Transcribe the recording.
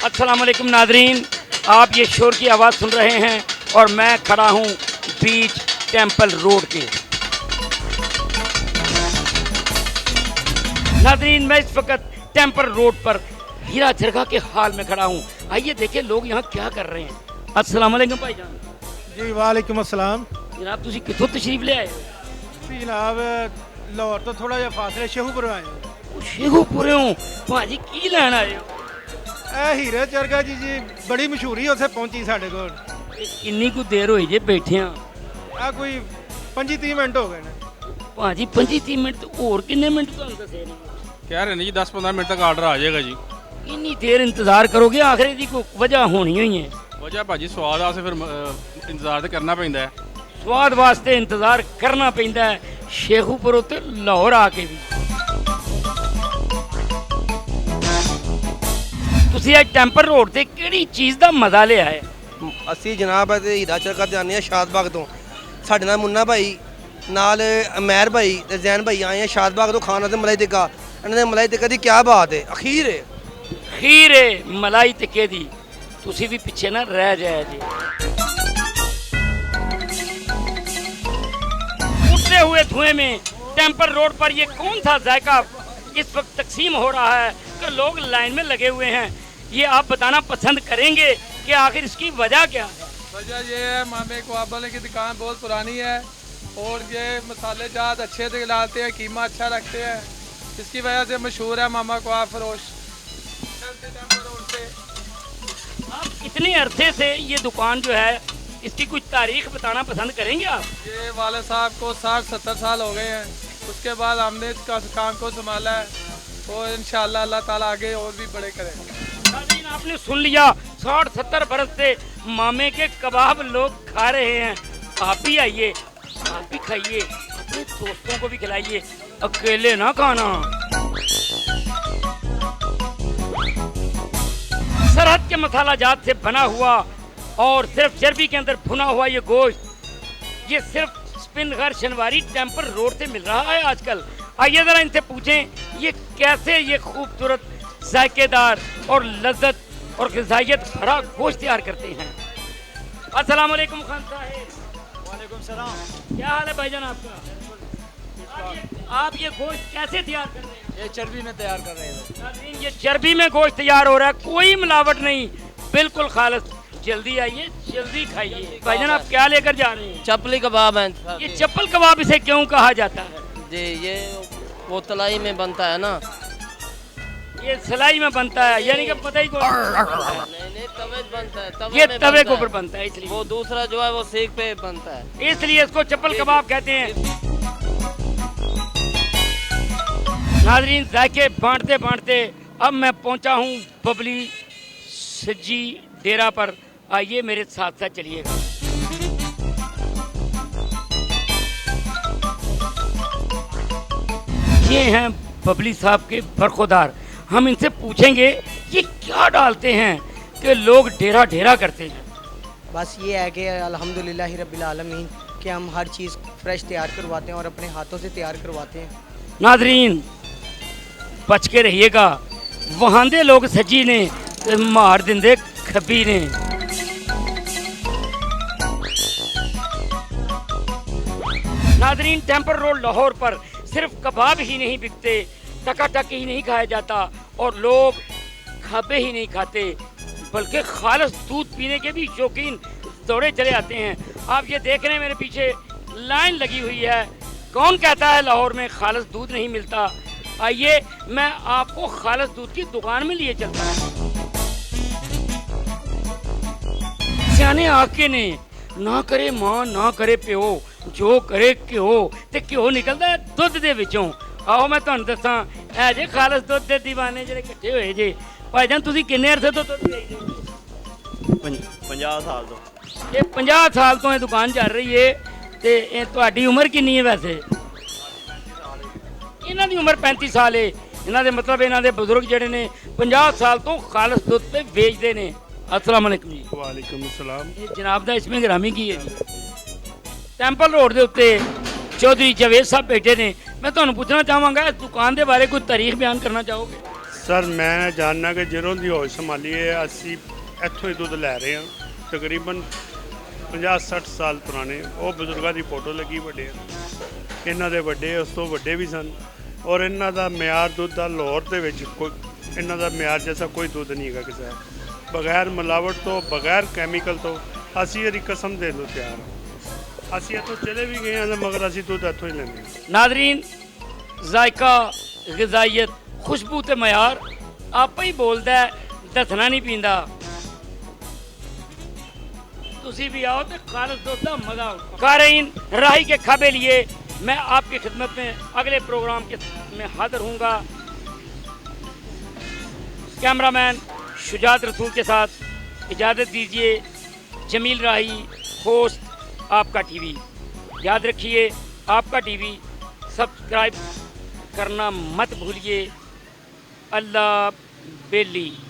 अस्सलाम वालेकुम नादरीन, आप ये शोर की आवाज़ सुन रहे हैं और मैं खड़ा हूँ बीच टेंपल रोड के। नादरीन, मैं इस वक्त टेंपल रोड पर हीरा चरखा के हाल में खड़ा हूँ। आइए देखिए लोग यहाँ क्या कर रहे हैं। अस्सलाम वालेकुम भाईजान। जी वालेकुम अस्सलाम। जनाब तुसी कितों तशरीफ ले आए हो? जी जनाब लाहौर तो थोड़ा जिहा फासले शेखूपुर आए हो। शेखूपुरे हो भाजी, की लैन आए हो? ਇਹ ਹੀਰੇ ਚਰਖਾ ਜੀ ਬੜੀ ਮਸ਼ਹੂਰੀ ਉੱਥੇ ਪਹੁੰਚੀ ਸਾਡੇ ਕੋਲ। किन्नी को देर होई जे बैठे हाँ? ਆ ਕੋਈ 25-30 ਮਿੰਟ ਹੋ ਗਏ ਨੇ। भाजी 25-30 मिनट और किन्ने मिनट ਤੁਹਾਨੂੰ ਦੱਸੇ ਨੇ? कह रहे हैं जी 10-15 मिनट तक ऑर्डर आ जाएगा जी। इन्नी देर इंतजार करोगे, आखिर दी कोई वजह होनी ही है। वजह भाजी स्वाद वास्ते फिर इंतजार तो करना पैंदा है। स्वाद वास्ते इंतजार करना पैंदा है, शेखूपुर ते लाहौर आके भी। ਤੁਸੀਂ ਅੱਜ ਟੈਂਪਲ ਰੋਡ ਤੇ ਕਿਹੜੀ ਚੀਜ਼ ਦਾ ਮਜ਼ਾ ਲਿਆ ਹੈ? ਅਸੀਂ ਜਨਾਬ ਤੇ ਹੀਰਾ ਚਰਖਾ ਤੇ ਆਉਂਦੇ ਹਾਂ ਸ਼ਾਦਬਾਗ ਤੋਂ। ਸਾਡੇ ਨਾਲ ਮੁੰਨਾ ਭਾਈ ਨਾਲ ਅਮੈਰ ਭਾਈ ਤੇ ਜ਼ੈਨ ਭਾਈ ਆਏ ਆ ਸ਼ਾਦਬਾਗ ਤੋਂ ਖਾਣ ਵਾਸਤੇ ਮਲਾਈ ਟਿੱਕਾ। ਇਹਨਾਂ ਦੇ ਮਲਾਈ ਟਿੱਕਾ ਦੀ ਕੀ ਬਾਤ ਹੈ, ਅਖੀਰ ਹੈ। ਖੀਰ ਹੈ ਮਲਾਈ ਟਿੱਕੇ ਦੀ, ਤੁਸੀਂ ਵੀ ਪਿੱਛੇ ਨਾ ਰਹਿ ਜਾਇਆ ਜੀ। उठते हुए धुएं में टेंपल रोड पर ये कौन सा जायका इस वक्त तकसीम हो रहा है कि लोग लाइन में लगे हुए हैं? ये आप बताना पसंद करेंगे कि आखिर इसकी वजह क्या है? वजह ये है, मामे कबाब वाले की दुकान बहुत पुरानी है और ये मसाले जात अच्छे से डालते हैं, कीमा अच्छा रखते हैं, इसकी वजह से मशहूर है मामा कबाब फरोश। आप इतने अरसे से ये दुकान जो है इसकी कुछ तारीख बताना पसंद करेंगे आप? ये वाले साहब को 60-70 साल हो गए हैं, उसके बाद हमने इसका काम को संभाला है और इंशाल्लाह अल्लाह ताला आगे और भी बड़े करें। नाज़रीन, आपने सुन लिया, 60-70 बरस से मामे के कबाब लोग खा रहे हैं। आप भी आइए, आप भी खाइए, अपने दोस्तों को भी खिलाइए, अकेले ना खाना। सरहद के मसाला जात से बना हुआ और सिर्फ चर्बी के अंदर भुना हुआ ये गोश्त, ये सिर्फ स्पिनगर शनवारी टेंपल रोड से मिल रहा है आजकल। आइए ज़रा इनसे पूछें ये कैसे ये खूबसूरत जायकेदार और लज्जत और ग़िज़ाइयत भरा गोश्त तैयार करते हैं। अस्सलाम वालेकुम खान साहब। वालेकुम सलाम। क्या हाल है भाईजान आपका? आप ये गोश्त कैसे तैयार कर रहे हैं? ये चर्बी में तैयार कर रहे हैं। नाज़रीन, ये चर्बी में गोश्त तैयार हो रहा है, कोई मिलावट नहीं, बिल्कुल खालिस। जल्दी आइए, जल्दी खाइए। भाईजान आप क्या लेकर जा रहे हैं? चपली कबाब है ये चप्पल कबाब इसे क्यों कहा जाता है? जी। ये वो तलाई में बनता है ना, ये सिलाई में बनता है, यानी कि पता ही को नहीं तवे पे बनता है, ये में तवे के बनता ऊपर है। बनता है, इसलिए वो दूसरा जो है वो सीख पे बनता है, इसलिए इसको चप्पल कबाब कहते हैं। नाजरीन, जायके बांटते बांटते अब मैं पहुंचा हूं बबली सज्जी डेरा पर। आइए मेरे साथ साथ चलिएगा। ये हैं बबली साहब के बरखुदार। हम इनसे पूछेंगे ये क्या डालते हैं कि लोग डेरा डेरा करते हैं। बस ये है कि अल्हम्दुलिल्लाह रब्बिल आलमीन कि हम हर चीज़ फ्रेश तैयार करवाते हैं और अपने हाथों से तैयार करवाते हैं। नाजरीन बच के रहिएगा, वहाँ दे लोग सज्जी ने ते मार दिंदे खब्बी ने। नाजरीन, टेंपल रोड लाहौर पर सिर्फ कबाब ही नहीं बिकते, टकाटक ही नहीं खाया जाता और लोग खाबे ही नहीं खाते, बल्कि खालिस दूध पीने के भी शौकीन दौड़े चले आते हैं। आप ये देख रहे हैं मेरे पीछे लाइन लगी हुई है। कौन कहता है लाहौर में खालिस दूध नहीं मिलता? आइए मैं आपको खालिस दूध की दुकान में लिए चलता हूँ। सियाने आके ने ना करे मां ना करे प्यो, जो करे घ्यो ते घ्यो निकलदा है दुध दे विचों। आओ मैं तुहानू दसां, ऐ जे खालिस दुध दे दीवाने ਜਿਹੜੇ ਇਕੱਠੇ ਹੋਏ ਜੇ। ਭਾਈਜਾਨ ਤੁਸੀਂ ਕਿੰਨੇ ਅਰਸੇ ਤੋਂ ਦੁੱਧ ਵੇਚਦੇ ਹੋ? 50 ਸਾਲ ਤੋਂ। ਇਹ 50 ਸਾਲ ਤੋਂ ਇਹ ਦੁਕਾਨ ਚੱਲ ਰਹੀ ਏ ਤੇ ਇਹ ਤੁਹਾਡੀ ਉਮਰ ਕਿੰਨੀ ਹੈ ਵੈਸੇ? ਇਹਨਾਂ ਦੀ ਉਮਰ 35 ਸਾਲ ਏ। ਇਹਨਾਂ ਦੇ ਮਤਲਬ ਇਹਨਾਂ ਦੇ ਬਜ਼ੁਰਗ ਜਿਹੜੇ ਨੇ 50 ਸਾਲ ਤੋਂ ਖਾਲਿਸ ਦੁੱਧ ਤੇ ਵੇਚਦੇ ਨੇ। अस्सलाम वालेकुम जी। वालेकुम अस्सलाम। ये जनाब दा इसमें ग्रामी की है जी। टैंपल रोड के उत्ते चौधरी जावेद साहब बैठे ने। मैं तुहानू पूछना चाहांगा इस दुकान के बारे कोई तारीख बयान करना चाहोगे? ਸਰ ਮੈਂ ਜਾਣਨਾ ਕਿ ਜਦੋਂ ਦੀ ਹੋਸ਼ ਸੰਭਾਲੀ ਹੈ ਅਸੀਂ ਇੱਥੋਂ ਹੀ ਦੁੱਧ ਲੈ ਰਹੇ ਹਾਂ ਤਕਰੀਬਨ 50-60 ਸਾਲ ਪੁਰਾਣੇ। ਉਹ ਬਜ਼ੁਰਗਾਂ ਦੀ ਫੋਟੋ ਲੱਗੀ ਵੱਡੇ ਇਹਨਾਂ ਦੇ ਵੱਡੇ ਉਸ ਤੋਂ ਵੱਡੇ ਵੀ ਸਨ ਔਰ ਇਹਨਾਂ ਦਾ ਮਿਆਰ ਦੁੱਧ ਦਾ ਲਾਹੌਰ ਦੇ ਵਿੱਚ ਕੋਈ ਇਹਨਾਂ ਦਾ ਮਿਆਰ ਜੈਸਾ ਕੋਈ ਦੁੱਧ ਨਹੀਂ ਹੈਗਾ ਕਿਸੇ ਦਾ। ਬਗੈਰ ਮਿਲਾਵਟ ਤੋਂ ਬਗੈਰ ਕੈਮੀਕਲ ਤੋਂ ਅਸੀਂ ਇਹਦੀ ਕਸਮ ਦੇਣ ਨੂੰ ਤਿਆਰ ਹਾਂ। ਅਸੀਂ ਇੱਥੋਂ ਚਲੇ ਵੀ ਗਏ ਹਾਂ ਮਗਰ ਅਸੀਂ ਦੁੱਧ ਇੱਥੋਂ ਹੀ ਲੈਂਦੇ ਹਾਂ। नादरीन जायका ग़िज़ाइयत खुशबू ते मयार आप ही बोलता है, दसना नहीं पींदा। तुसी भी आओ तो खालस दुध दा मजा आओ। कारीन राही के खबे लिए मैं आपकी खिदमत में अगले प्रोग्राम के में हाजिर हूँगा। कैमरामैन शुजात रसूल के साथ इजाज़त दीजिए। जमील राही, होस्ट आपका टीवी। याद रखिए आपका टीवी सब्सक्राइब करना मत भूलिए। अल्लाह बेली।